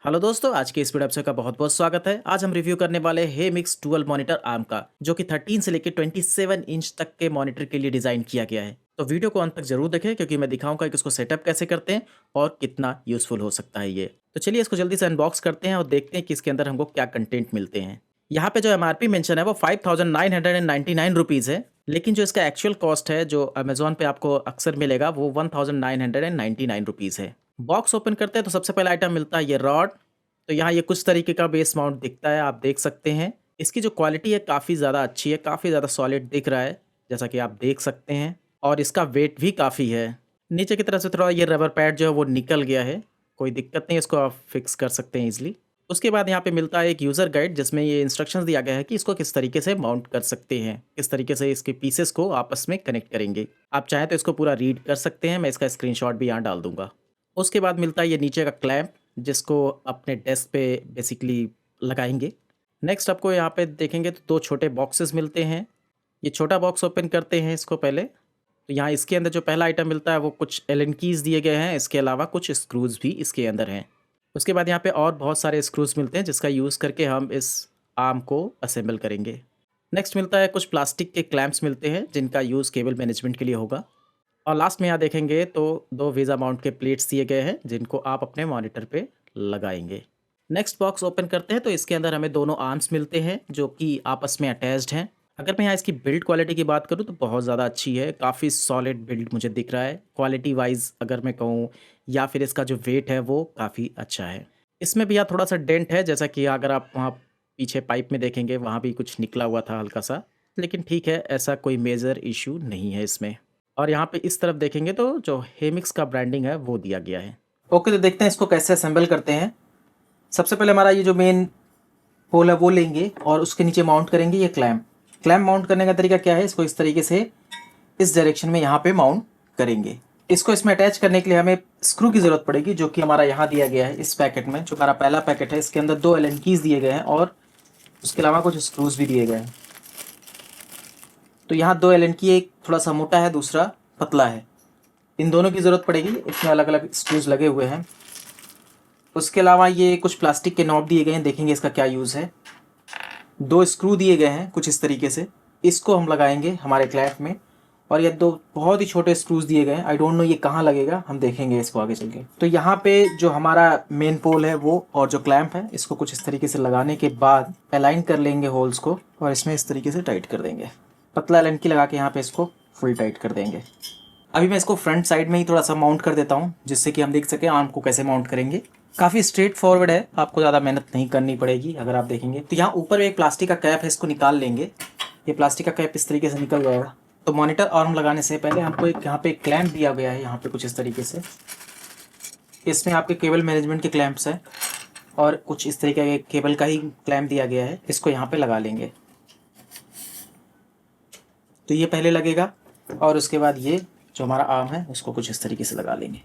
Hello दोस्तों, आज के इस वीडियो एपिसोड का बहुत बहुत स्वागत है। आज हम रिव्यू करने वाले हैं हेमिक्स डुअल मॉनिटर आर्म का, जो कि 13 से लेकर 27 इंच तक के मॉनिटर के लिए डिजाइन किया गया है। तो वीडियो को अंत तक जरूर देखें, क्योंकि मैं दिखाऊंगा कि इसको सेटअप कैसे करते हैं और कितना यूजफुल हो सकता है ये। तो चलिए इसको जल्दी से अनबॉक्स करते हैं और देखते हैं कि इसके अंदर हमको क्या कंटेंट मिलते हैं। यहाँ पे जो एमआरपी मेंशन है वो 5,999 है, लेकिन जो इसका एक्चुअल कॉस्ट है जो अमेजोन पे आपको अक्सर मिलेगा वो 1,999 रुपीज़ है। बॉक्स ओपन करते हैं तो सबसे पहला आइटम मिलता है ये रॉड। तो यहाँ ये कुछ तरीके का बेस माउंट दिखता है, आप देख सकते हैं। इसकी जो क्वालिटी है काफ़ी ज़्यादा अच्छी है, काफ़ी ज़्यादा सॉलिड दिख रहा है, जैसा कि आप देख सकते हैं। और इसका वेट भी काफ़ी है। नीचे की तरफ से थोड़ा ये रबर पैड जो है वो निकल गया है, कोई दिक्कत नहीं, इसको आप फिक्स कर सकते हैं ईजिली। उसके बाद यहाँ पे मिलता है एक यूज़र गाइड, जिसमें ये इंस्ट्रक्शंस दिया गया है कि इसको किस तरीके से माउंट कर सकते हैं, किस तरीके से इसके पीसेस को आपस में कनेक्ट करेंगे। आप चाहें तो इसको पूरा रीड कर सकते हैं, मैं इसका स्क्रीनशॉट भी यहाँ डाल दूंगा। उसके बाद मिलता है ये नीचे का क्लैंप, जिसको अपने डेस्क पे बेसिकली लगाएंगे। नेक्स्ट आपको यहाँ पे देखेंगे तो दो छोटे बॉक्सेस मिलते हैं। ये छोटा बॉक्स ओपन करते हैं इसको पहले। तो यहाँ इसके अंदर जो पहला आइटम मिलता है वो कुछ एलन कीज़ दिए गए हैं, इसके अलावा कुछ स्क्रूज़ भी इसके अंदर हैं। उसके बाद यहाँ पे और बहुत सारे स्क्रूज़ मिलते हैं, जिसका यूज़ करके हम इस आर्म को असेंबल करेंगे। नेक्स्ट मिलता है कुछ प्लास्टिक के क्लैंप्स मिलते हैं, जिनका यूज़ केबल मैनेजमेंट के लिए होगा। और लास्ट में यहाँ देखेंगे तो दो वीज़ा माउंट के प्लेट्स दिए गए हैं, जिनको आप अपने मॉनिटर पे लगाएंगे। नेक्स्ट बॉक्स ओपन करते हैं तो इसके अंदर हमें दोनों आर्म्स मिलते हैं, जो कि आपस में अटैच्ड हैं। अगर मैं यहाँ इसकी बिल्ड क्वालिटी की बात करूँ तो बहुत ज़्यादा अच्छी है, काफ़ी सॉलिड बिल्ड मुझे दिख रहा है। क्वालिटी वाइज अगर मैं कहूँ, या फिर इसका जो वेट है वो काफ़ी अच्छा है। इसमें भी यहाँ थोड़ा सा डेंट है, जैसा कि अगर आप वहाँ पीछे पाइप में देखेंगे वहाँ भी कुछ निकला हुआ था हल्का सा, लेकिन ठीक है, ऐसा कोई मेजर इशू नहीं है इसमें। और यहाँ पे इस तरफ देखेंगे तो जो हेमिक्स का ब्रांडिंग है वो दिया गया है। ओके, तो देखते हैं इसको कैसे असेंबल करते हैं। सबसे पहले हमारा ये जो मेन होल है वो लेंगे और उसके नीचे माउंट करेंगे ये क्लैंप। क्लैंप माउंट करने का तरीका क्या है, इसको इस तरीके से इस डायरेक्शन में यहाँ पे माउंट करेंगे। इसको इसमें अटैच करने के लिए हमें स्क्रू की ज़रूरत पड़ेगी, जो कि हमारा यहाँ दिया गया है। इस पैकेट में जो हमारा पहला पैकेट है, इसके अंदर दो एलन कीज दिए गए हैं और उसके अलावा कुछ स्क्रूज भी दिए गए हैं। तो यहाँ दो एलन की, एक थोड़ा सा मोटा है, दूसरा पतला है। इन दोनों की ज़रूरत पड़ेगी। इसमें अलग अलग स्क्रूज लगे हुए हैं। उसके अलावा ये कुछ प्लास्टिक के नॉब दिए गए हैं, देखेंगे इसका क्या यूज़ है। दो स्क्रू दिए गए हैं कुछ इस तरीके से, इसको हम लगाएंगे हमारे क्लैंप में। और ये दो बहुत ही छोटे स्क्रूज दिए गए हैं, आई डोंट नो ये कहाँ लगेगा, हम देखेंगे इसको आगे चल के। तो यहाँ पे जो हमारा मेन पोल है वो और जो क्लैंप है, इसको कुछ इस तरीके से लगाने के बाद अलाइन कर लेंगे होल्स को और इसमें इस तरीके से टाइट कर देंगे। पतला एलन की लगा के यहाँ पे इसको फुल टाइट कर देंगे। अभी मैं इसको फ्रंट साइड में ही थोड़ा सा माउंट कर देता हूँ, जिससे कि हम देख सकें आर्म को कैसे माउंट करेंगे। काफ़ी स्ट्रेट फॉरवर्ड है, आपको ज़्यादा मेहनत नहीं करनी पड़ेगी। अगर आप देखेंगे तो यहाँ ऊपर एक प्लास्टिक का कैप है, इसको निकाल लेंगे। ये प्लास्टिक का कैप इस तरीके से निकल जाएगा। तो मॉनिटर आर्म लगाने से पहले हमको एक यहाँ पे क्लैंप दिया गया है, यहाँ पे कुछ इस तरीके से। इसमें आपके केबल मैनेजमेंट के क्लैंप्स हैं और कुछ इस तरीके के केबल का ही क्लैंप दिया गया है। इसको यहाँ पे लगा लेंगे। तो ये पहले लगेगा और उसके बाद ये जो हमारा आर्म है उसको कुछ इस तरीके से लगा लेंगे।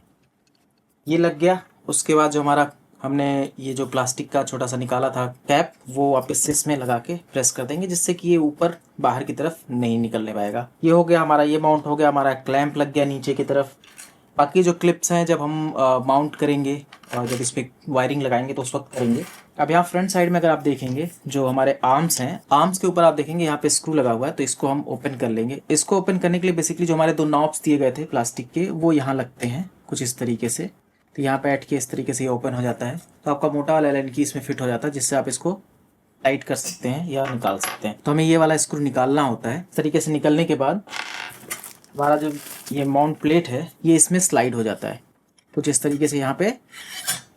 ये लग गया। उसके बाद जो हमारा हमने ये जो प्लास्टिक का छोटा सा निकाला था कैप, वो वापस से इसमें लगा के प्रेस कर देंगे, जिससे कि ये ऊपर बाहर की तरफ नहीं निकलने पाएगा। ये हो गया हमारा, ये माउंट हो गया, हमारा क्लैंप लग गया नीचे की तरफ। बाकी जो क्लिप्स हैं जब हम माउंट करेंगे और जब इस पर वायरिंग लगाएंगे तो उस वक्त करेंगे। अब यहाँ फ्रंट साइड में अगर आप देखेंगे, जो हमारे आर्म्स हैं, आर्म्स के ऊपर आप देखेंगे यहाँ पे स्क्रू लगा हुआ है, तो इसको हम ओपन कर लेंगे। इसको ओपन करने के लिए बेसिकली जो हमारे दो नॉब्स दिए गए थे प्लास्टिक के, वो यहाँ लगते हैं कुछ इस तरीके से। तो यहाँ पे बैठ के इस तरीके से ये ओपन हो जाता है, तो आपका मोटा वाला एलन की इसमें फिट हो जाता है, जिससे आप इसको टाइट कर सकते हैं या निकाल सकते हैं। तो हमें ये वाला स्क्रू निकालना होता है। इस तरीके से निकलने के बाद हमारा जो ये माउंट प्लेट है ये इसमें स्लाइड हो जाता है, कुछ इस तरीके से यहाँ पे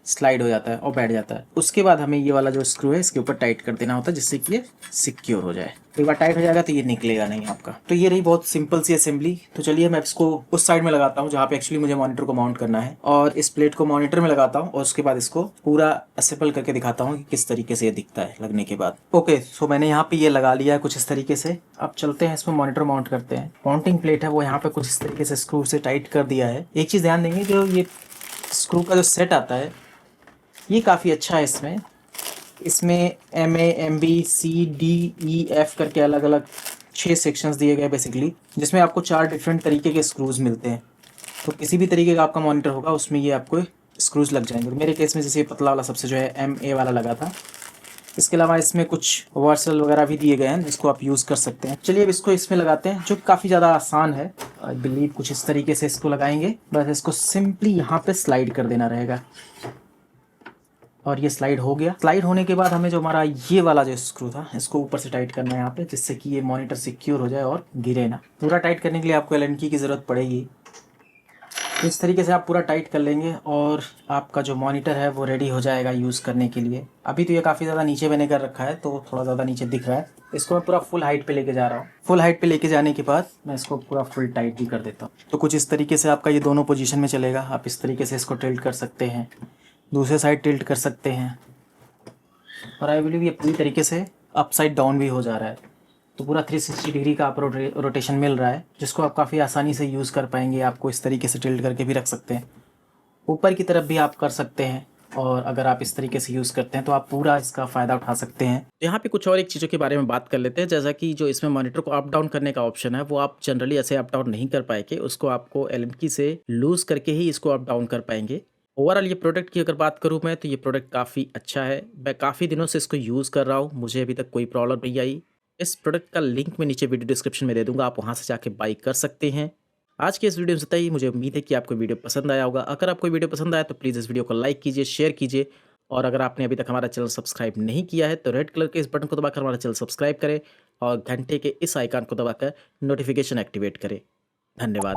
स्लाइड हो जाता है और बैठ जाता है। उसके बाद हमें ये वाला जो स्क्रू है इसके ऊपर टाइट कर देना होता है, जिससे कि ये सिक्योर हो जाए। एक बार टाइट हो जाएगा तो ये निकलेगा नहीं आपका। तो ये रही बहुत सिंपल सी असेंबली। तो चलिए मैं इसको उस साइड में लगाता हूँ जहाँ पे एक्चुअली मुझे मॉनिटर को माउंट करना है, और इस प्लेट को मॉनिटर में लगाता हूँ और उसके बाद इसको पूरा असेंबल करके दिखाता हूँ कि किस तरीके से ये दिखता है लगने के बाद। ओके, सो मैंने यहाँ पे ये लगा लिया है कुछ इस तरीके से। अब चलते हैं इसमें मॉनिटर माउंट करते हैं। माउंटिंग प्लेट है वो यहाँ पे कुछ इस तरीके से स्क्रू से टाइट कर दिया है। एक चीज़ ध्यान देंगे, जो ये स्क्रू का जो सेट आता है ये काफ़ी अच्छा है। इसमें MA, MB, C, D, E, F करके अलग अलग 6 सेक्शंस दिए गए बेसिकली, जिसमें आपको 4 डिफरेंट तरीके के स्क्रूज मिलते हैं। तो किसी भी तरीके का आपका मॉनिटर होगा उसमें ये आपको स्क्रूज लग जाएंगे। मेरे केस में जैसे ये पतला वाला सबसे जो है MA वाला लगा था। इसके अलावा इसमें कुछ वर्सल वगैरह भी दिए गए हैं जिसको आप यूज़ कर सकते हैं। चलिए अब इसको इसमें लगाते हैं, जो काफ़ी ज़्यादा आसान है। आई बिलीव कुछ इस तरीके से इसको लगाएंगे। बस इसको सिंपली यहाँ पे स्लाइड कर देना रहेगा और ये स्लाइड हो गया। स्लाइड होने के बाद हमें जो हमारा ये वाला जो स्क्रू था इसको ऊपर से टाइट करना है यहाँ पे, जिससे कि ये मॉनिटर सिक्योर हो जाए और गिरे ना। पूरा टाइट करने के लिए आपको एलन की ज़रूरत पड़ेगी। इस तरीके से आप पूरा टाइट कर लेंगे और आपका जो मॉनिटर है वो रेडी हो जाएगा यूज़ करने के लिए। अभी तो ये काफ़ी ज़्यादा नीचे मैंने कर रखा है तो थोड़ा ज़्यादा नीचे दिख रहा है। इसको मैं पूरा फुल हाइट पे लेके जा रहा हूँ। फुल हाइट पे लेके जाने के बाद मैं इसको पूरा फुल टाइट भी कर देता हूँ। तो कुछ इस तरीके से आपका ये दोनों पोजीशन में चलेगा। आप इस तरीके से इसको टिल्ट कर सकते हैं, दूसरे साइड टिल्ट कर सकते हैं और आई बिलीव ये पूरी तरीके से अपसाइड डाउन भी हो जा रहा है। तो पूरा 360 डिग्री का आपको रोटेशन मिल रहा है, जिसको आप काफ़ी आसानी से यूज़ कर पाएंगे। आपको इस तरीके से टिल्ट करके भी रख सकते हैं, ऊपर की तरफ भी आप कर सकते हैं और अगर आप इस तरीके से यूज़ करते हैं तो आप पूरा इसका फ़ायदा उठा सकते हैं। यहाँ पे कुछ और एक चीज़ों के बारे में बात कर लेते हैं, जैसा कि जो इसमें मॉनिटर को अप डाउन करने का ऑप्शन है वो आप जनरली ऐसे अप डाउन नहीं कर पाएंगे। उसको आपको एलन की से लूज़ करके ही इसको अप डाउन कर पाएंगे। ओवरऑल ये प्रोडक्ट की अगर बात करूँ मैं तो ये प्रोडक्ट काफ़ी अच्छा है। मैं काफ़ी दिनों से इसको यूज़ कर रहा हूँ, मुझे अभी तक कोई प्रॉब्लम नहीं आई। इस प्रोडक्ट का लिंक मैं नीचे वीडियो डिस्क्रिप्शन में दे दूंगा, आप वहां से जाके बाई कर सकते हैं। आज के इस वीडियो में इतना ही। मुझे उम्मीद है कि आपको वीडियो पसंद आया होगा। अगर आपको वीडियो पसंद आया तो प्लीज़ इस वीडियो को लाइक कीजिए, शेयर कीजिए और अगर आपने अभी तक हमारा चैनल सब्सक्राइब नहीं किया है तो रेड कलर के इस बटन को दबाकर हमारा चैनल सब्सक्राइब करें और घंटे के इस आइकन को दबाकर नोटिफिकेशन एक्टिवेट करें। धन्यवाद।